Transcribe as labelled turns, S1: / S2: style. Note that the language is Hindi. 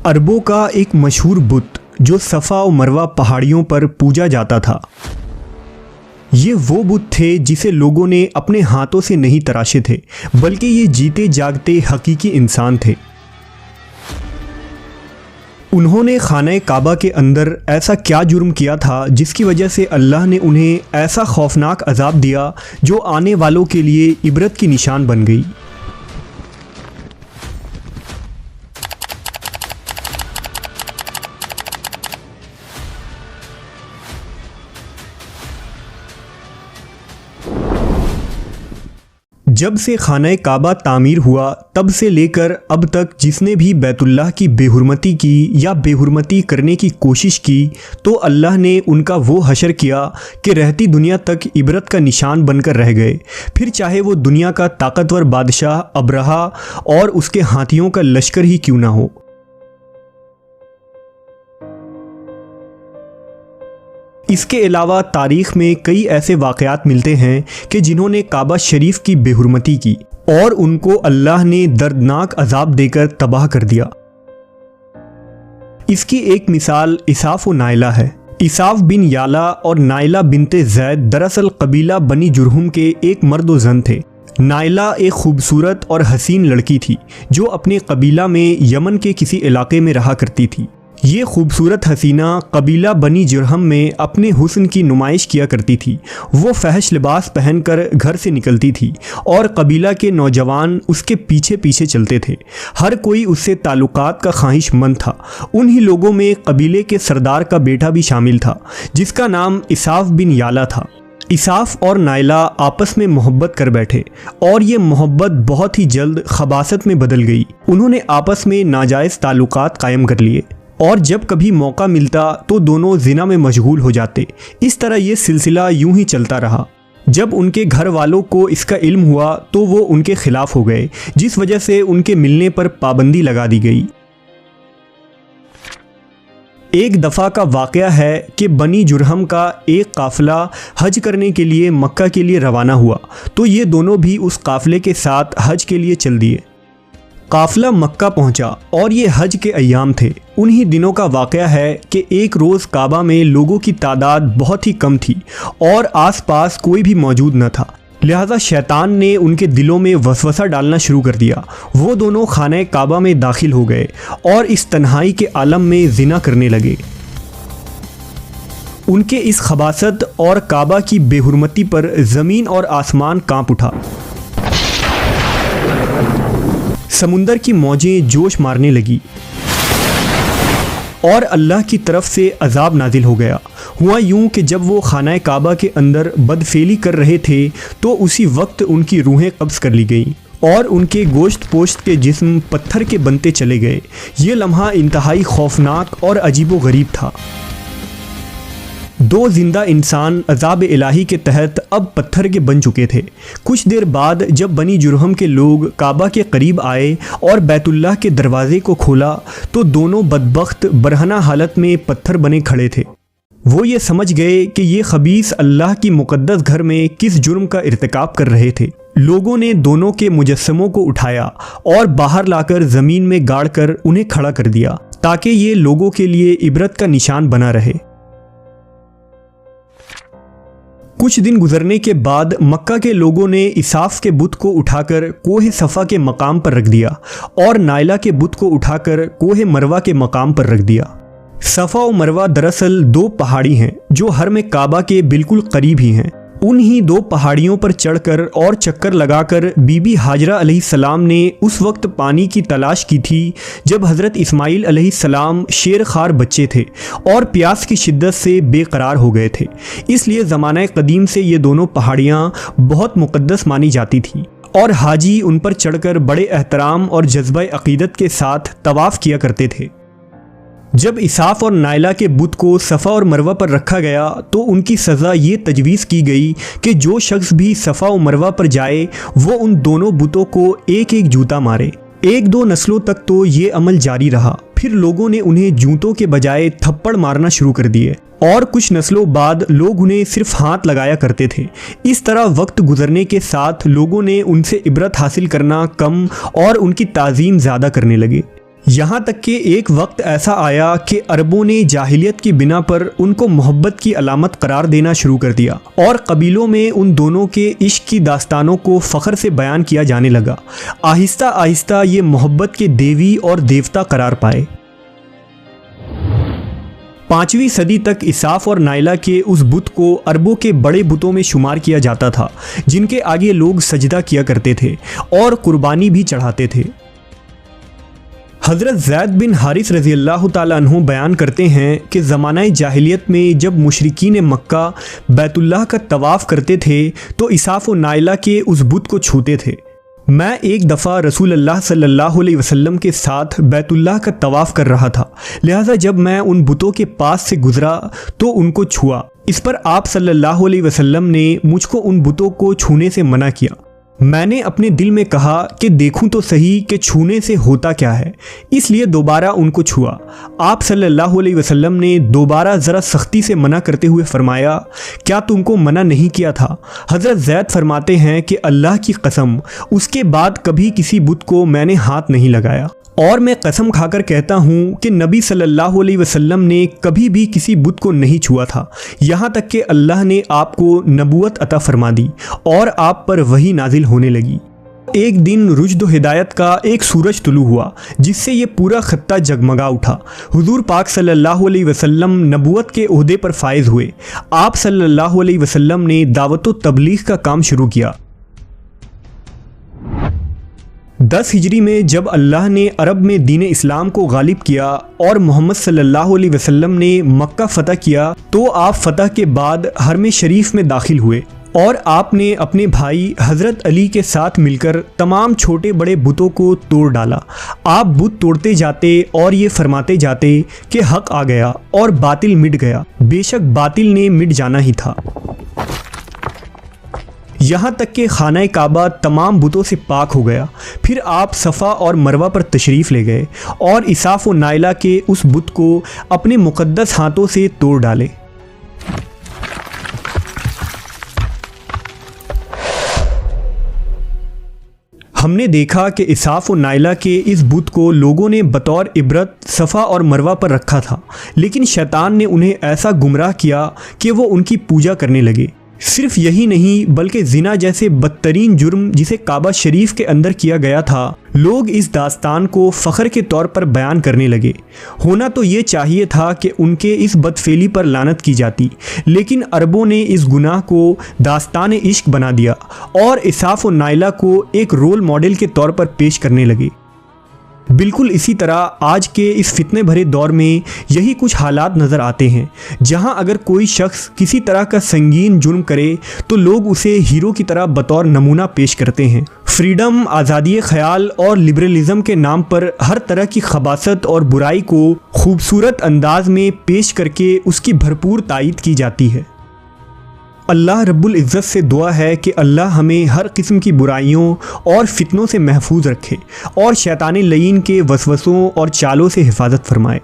S1: अरबों का एक मशहूर बुत जो सफ़ा और मरवा पहाड़ियों पर पूजा जाता था। ये वो बुत थे जिसे लोगों ने अपने हाथों से नहीं तराशे थे, बल्कि ये जीते जागते हकीकी इंसान थे। उन्होंने खाना काबा के अंदर ऐसा क्या जुर्म किया था जिसकी वजह से अल्लाह ने उन्हें ऐसा खौफनाक अजाब दिया जो आने वालों के लिए इबरत की निशान बन गई। जब से खाना काबा तामीर हुआ तब से लेकर अब तक जिसने भी बैतुल्लाह की बेहुरमती की या बेहुरमती करने की कोशिश की तो अल्लाह ने उनका वो हशर किया कि रहती दुनिया तक इबरत का निशान बनकर रह गए, फिर चाहे वो दुनिया का ताकतवर बादशाह अब्रहा और उसके हाथियों का लश्कर ही क्यों ना हो। इसके अलावा तारीख़ में कई ऐसे वाक़यात मिलते हैं कि जिन्होंने काबा शरीफ की बेहुरमती की और उनको अल्लाह ने दर्दनाक अजाब देकर तबाह कर दिया। इसकी एक मिसाल इसाफ व नाइला है। इसाफ बिन याला और नाइला बिनते जैद दरअसल कबीला बनी जुरहुम के एक मर्द व जन थे। नाइला एक खूबसूरत और हसीन लड़की थी जो अपने कबीला में यमन के किसी इलाके में रहा करती थी। ये खूबसूरत हसीना कबीला बनी जुरहम में अपने हुस्न की नुमाइश किया करती थी। वो फहश लिबास पहनकर घर से निकलती थी और कबीला के नौजवान उसके पीछे पीछे चलते थे। हर कोई उससे ताल्लुकात का ख्वाहिशमंद था। उन्हीं लोगों में कबीले के सरदार का बेटा भी शामिल था जिसका नाम इसाफ बिन याला था। इसाफ और नाइला आपस में मोहब्बत कर बैठे और ये मोहब्बत बहुत ही जल्द खबासत में बदल गई। उन्होंने आपस में नाजायज़ ताल्लुकात कायम कर लिए और जब कभी मौका मिलता तो दोनों जिना में मशगूल हो जाते। इस तरह ये सिलसिला यूं ही चलता रहा। जब उनके घर वालों को इसका इल्म हुआ तो वो उनके खिलाफ हो गए, जिस वजह से उनके मिलने पर पाबंदी लगा दी गई। एक दफ़ा का वाक़या है कि बनी जुरहम का एक काफ़िला हज करने के लिए मक्का के लिए रवाना हुआ तो ये दोनों भी उस काफ़िले के साथ हज के लिए चल दिए। काफ़िला मक्का पहुंचा और ये हज के अय्याम थे। उन्हीं दिनों का वाक़या है कि एक रोज़ काबा में लोगों की तादाद बहुत ही कम थी और आसपास कोई भी मौजूद न था, लिहाजा शैतान ने उनके दिलों में वसवसा डालना शुरू कर दिया। वो दोनों खाने काबा में दाखिल हो गए और इस तन्हाई के आलम में जिना करने लगे। उनके इस खबासत और काबा की बेहुरमती पर ज़मीन और आसमान कांप उठा। समुंदर की मौजें जोश मारने लगी और अल्लाह की तरफ से अजाब नाजिल हो गया। हुआ यूं कि जब वो खाना काबा के अंदर बदफेली कर रहे थे तो उसी वक्त उनकी रूहें कब्ज़ कर ली गईं और उनके गोश्त पोश्त के जिस्म पत्थर के बनते चले गए। ये लम्हा इंतहाई खौफनाक और अजीबो गरीब था। दो जिंदा इंसान अजाब इलाही के तहत अब पत्थर के बन चुके थे। कुछ देर बाद जब बनी जुरहम के लोग काबा के करीब आए और बैतुल्लाह के दरवाजे को खोला तो दोनों बदबख्त बरहना हालत में पत्थर बने खड़े थे। वो ये समझ गए कि ये खबीस अल्लाह की मुक़द्दस घर में किस जुर्म का इर्तिकाब कर रहे थे। लोगों ने दोनों के मुजस्समों को उठाया और बाहर लाकर ज़मीन में गाड़ कर उन्हें खड़ा कर दिया ताकि ये लोगों के लिए इबरत का निशान बना रहे। कुछ दिन गुजरने के बाद मक्का के लोगों ने इसाफ के बुत को उठाकर कोहे सफ़ा के मकाम पर रख दिया और नाइला के बुत को उठाकर कोहे मरवा के मकाम पर रख दिया। सफ़ा और मरवा दरअसल दो पहाड़ी हैं जो हरम काबा के बिल्कुल करीब ही हैं। उन्हीं दो पहाड़ियों पर चढ़कर और चक्कर लगाकर बीबी हाजरा अलैहिस्सलाम ने उस वक्त पानी की तलाश की थी जब हज़रत इस्माईल अलैहिस्सलाम शेर खार बच्चे थे और प्यास की शिद्दत से बेकरार हो गए थे। इसलिए ज़माना कदीम से ये दोनों पहाड़ियाँ बहुत मुक़द्दस मानी जाती थीं और हाजी उन पर चढ़कर बड़े एहतराम और जज्बा अक़ीदत के साथ तवाफ़ किया करते थे। जब इसाफ और नाइला के बुत को सफ़ा और मरवा पर रखा गया तो उनकी सज़ा ये तजवीज़ की गई कि जो शख्स भी सफ़ा और मरवा पर जाए वो उन दोनों बुतों को एक एक जूता मारे। एक दो नस्लों तक तो ये अमल जारी रहा, फिर लोगों ने उन्हें जूतों के बजाय थप्पड़ मारना शुरू कर दिए और कुछ नस्लों बाद लोग उन्हें सिर्फ हाथ लगाया करते थे। इस तरह वक्त गुजरने के साथ लोगों ने उनसे इबरत हासिल करना कम और उनकी ताज़ीम ज़्यादा करने लगे। यहाँ तक कि एक वक्त ऐसा आया कि अरबों ने जाहिलियत की बिना पर उनको मोहब्बत की अलामत करार देना शुरू कर दिया और कबीलों में उन दोनों के इश्क की दास्तानों को फ़ख्र से बयान किया जाने लगा। आहिस्ता आहिस्ता ये मोहब्बत के देवी और देवता करार पाए। 5वीं सदी तक इसाफ और नाइला के उस बुत को अरबों के बड़े बुतों में शुमार किया जाता था, जिनके आगे लोग सजदा किया करते थे और कुर्बानी भी चढ़ाते थे। हज़रत ज़ैद बिन हारिस रज़ी अल्लाह ताला अन्हु बयान करते हैं कि ज़माना जाहिलियत में जब मुशरिकीन मक्का बैतुल्लाह का तवाफ़ करते थे तो इसाफ और नाइला के उस बुत को छूते थे। मैं एक दफ़ा रसूल अल्लाह सल्लल्लाहु अलैहि वसल्लम के साथ बैतुल्लाह का तवाफ़ कर रहा था, लिहाजा जब मैं उन बुतों के पास से गुज़रा तो उनको छुआ। इस पर आप सल्लल्लाहु अलैहि वसल्लम ने मुझको उन बुतों को छूने से मना किया। मैंने अपने दिल में कहा कि देखूं तो सही कि छूने से होता क्या है, इसलिए दोबारा उनको छुआ। आप सल्लल्लाहु अलैहि वसल्लम ने दोबारा ज़रा सख्ती से मना करते हुए फरमाया, क्या तुमको मना नहीं किया था? हज़रत ज़ैद फरमाते हैं कि अल्लाह की कसम, उसके बाद कभी किसी बुत को मैंने हाथ नहीं लगाया और मैं कसम खाकर कहता हूँ कि नबी सल्लल्लाहु अलैहि वसल्लम ने कभी भी किसी बुत को नहीं छुआ था, यहाँ तक कि अल्लाह ने आपको नबूवत अता फरमा दी और आप पर वही नाजिल होने लगी। एक दिन रुश्द हिदायत का एक सूरज तुलू हुआ जिससे ये पूरा खत्ता जगमगा उठा। हुजूर पाक सल्लल्लाहु अलैहि वसल्लम नबूवत के ओहदे पर फायज हुए। आप सल्लल्लाहु अलैहि वसल्लम ने दावत व तबलीग का काम शुरू किया। 10 हिजरी में जब अल्लाह ने अरब में दीन इस्लाम को गालिब किया और मोहम्मद सल्लल्लाहु अलैहि वसल्लम ने मक्का फ़तह किया तो आप फ़तह के बाद हरम शरीफ में दाखिल हुए और आपने अपने भाई हज़रत अली के साथ मिलकर तमाम छोटे बड़े बुतों को तोड़ डाला। आप बुत तोड़ते जाते और ये फरमाते जाते कि हक़ आ गया और बातिल मिट गया। बेशक बातिल ने मिट जाना ही था। यहाँ तक कि खाना काबा तमाम बुतों से पाक हो गया। फिर आप सफ़ा और मरवा पर तशरीफ़ ले गए और इसाफ व नाइला के उस बुत को अपने मुक़द्दस हाथों से तोड़ डाले। हमने देखा कि इसाफ व नाइला के इस बुत को लोगों ने बतौर इबरत सफ़ा और मरवा पर रखा था, लेकिन शैतान ने उन्हें ऐसा गुमराह किया कि वो उनकी पूजा करने लगे। सिर्फ यही नहीं बल्कि ज़िना जैसे बदतरीन जुर्म जिसे काबा शरीफ के अंदर किया गया था, लोग इस दास्तान को फ़ख्र के तौर पर बयान करने लगे। होना तो ये चाहिए था कि उनके इस बदफेली पर लानत की जाती, लेकिन अरबों ने इस गुनाह को दास्तान इश्क बना दिया और इसाफ व नाइला को एक रोल मॉडल के तौर पर पेश करने लगे। बिल्कुल इसी तरह आज के इस फितने भरे दौर में यही कुछ हालात नज़र आते हैं, जहां अगर कोई शख्स किसी तरह का संगीन जुर्म करे तो लोग उसे हीरो की तरह बतौर नमूना पेश करते हैं। फ्रीडम, आज़ादी ख्याल और लिबरलिज़म के नाम पर हर तरह की खबासत और बुराई को खूबसूरत अंदाज में पेश करके उसकी भरपूर तायीद की जाती है। अल्लाह रब्बुल इज़्ज़त से दुआ है कि अल्लाह हमें हर किस्म की बुराइयों और फितनों से महफूज रखे और शैतान लईन के वसवसों और चालों से हिफाजत फरमाए।